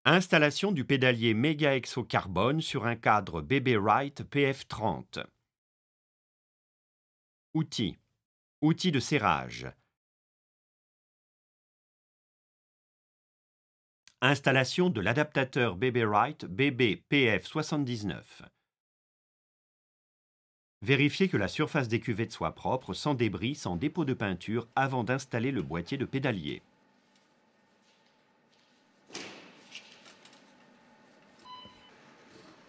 Installation du pédalier Mega Exo Carbone sur un cadre BB Rite PF30. Outils. Outils de serrage. Installation de l'adaptateur BB Rite BB PF79. Vérifiez que la surface des cuvettes soit propre, sans débris, sans dépôt de peinture, avant d'installer le boîtier de pédalier.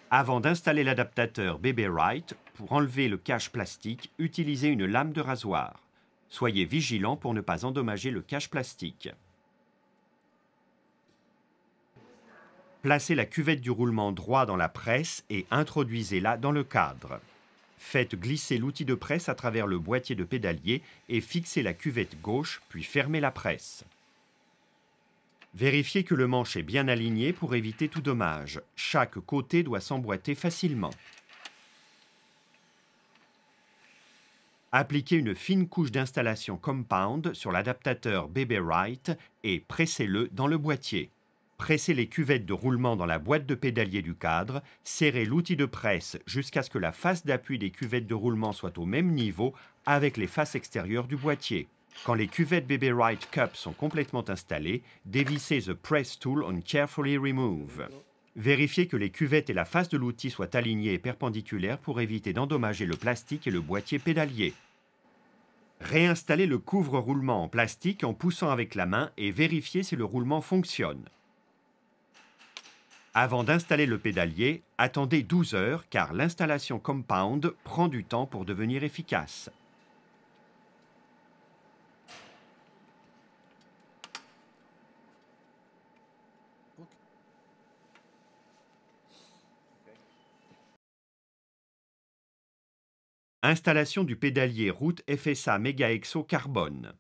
Avant d'installer l'adaptateur BB Rite, pour enlever le cache plastique, utilisez une lame de rasoir. Soyez vigilant pour ne pas endommager le cache plastique. Placez la cuvette du roulement droit dans la presse et introduisez-la dans le cadre. Faites glisser l'outil de presse à travers le boîtier de pédalier et fixez la cuvette gauche, puis fermez la presse. Vérifiez que le manche est bien aligné pour éviter tout dommage. Chaque côté doit s'emboîter facilement. Appliquez une fine couche d'installation compound sur l'adaptateur BB Rite et pressez-le dans le boîtier. Pressez les cuvettes de roulement dans la boîte de pédalier du cadre, serrez l'outil de presse jusqu'à ce que la face d'appui des cuvettes de roulement soit au même niveau avec les faces extérieures du boîtier. Quand les cuvettes BB Rite Cup sont complètement installées, dévissez the press tool on carefully remove. Vérifiez que les cuvettes et la face de l'outil soient alignées et perpendiculaires pour éviter d'endommager le plastique et le boîtier pédalier. Réinstallez le couvre-roulement en plastique en poussant avec la main et vérifiez si le roulement fonctionne. Avant d'installer le pédalier, attendez 12 heures car l'installation compound prend du temps pour devenir efficace. Installation du pédalier Route FSA Mega Exo Carbone.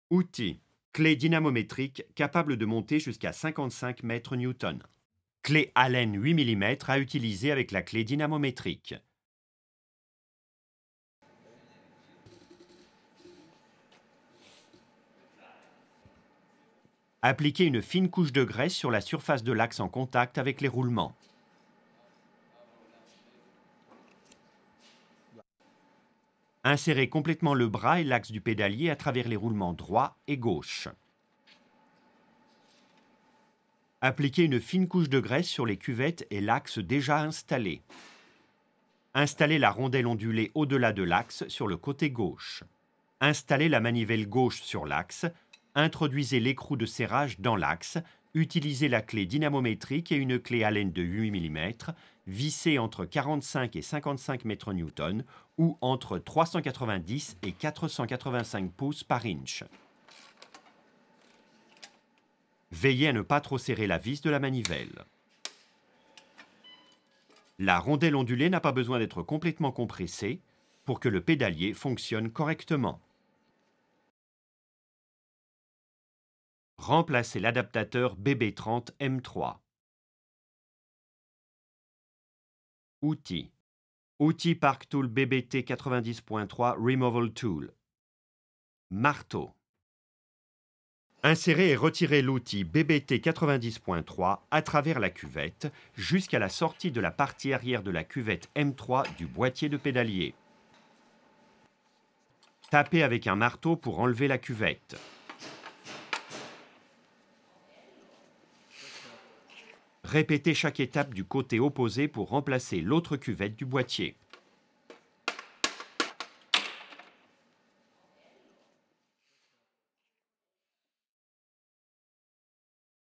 Outils. Clé dynamométrique capable de monter jusqu'à 55 mètres-newtons. Clé Allen 8 mm à utiliser avec la clé dynamométrique. Appliquez une fine couche de graisse sur la surface de l'axe en contact avec les roulements. Insérez complètement le bras et l'axe du pédalier à travers les roulements droit et gauche. Appliquez une fine couche de graisse sur les cuvettes et l'axe déjà installé. Installez la rondelle ondulée au-delà de l'axe sur le côté gauche. Installez la manivelle gauche sur l'axe. Introduisez l'écrou de serrage dans l'axe. Utilisez la clé dynamométrique et une clé Allen de 8 mm. Vissez entre 45 et 55 mètres-newtons ou entre 390 et 485 pouces par inch. Veillez à ne pas trop serrer la vis de la manivelle. La rondelle ondulée n'a pas besoin d'être complètement compressée pour que le pédalier fonctionne correctement. Remplacez l'adaptateur BB30 M3. Outils. Outil Park Tool BBT 90.3 Removal Tool. Marteau. Insérez et retirez l'outil BBT 90.3 à travers la cuvette jusqu'à la sortie de la partie arrière de la cuvette M3 du boîtier de pédalier. Tapez avec un marteau pour enlever la cuvette. Répétez chaque étape du côté opposé pour remplacer l'autre cuvette du boîtier.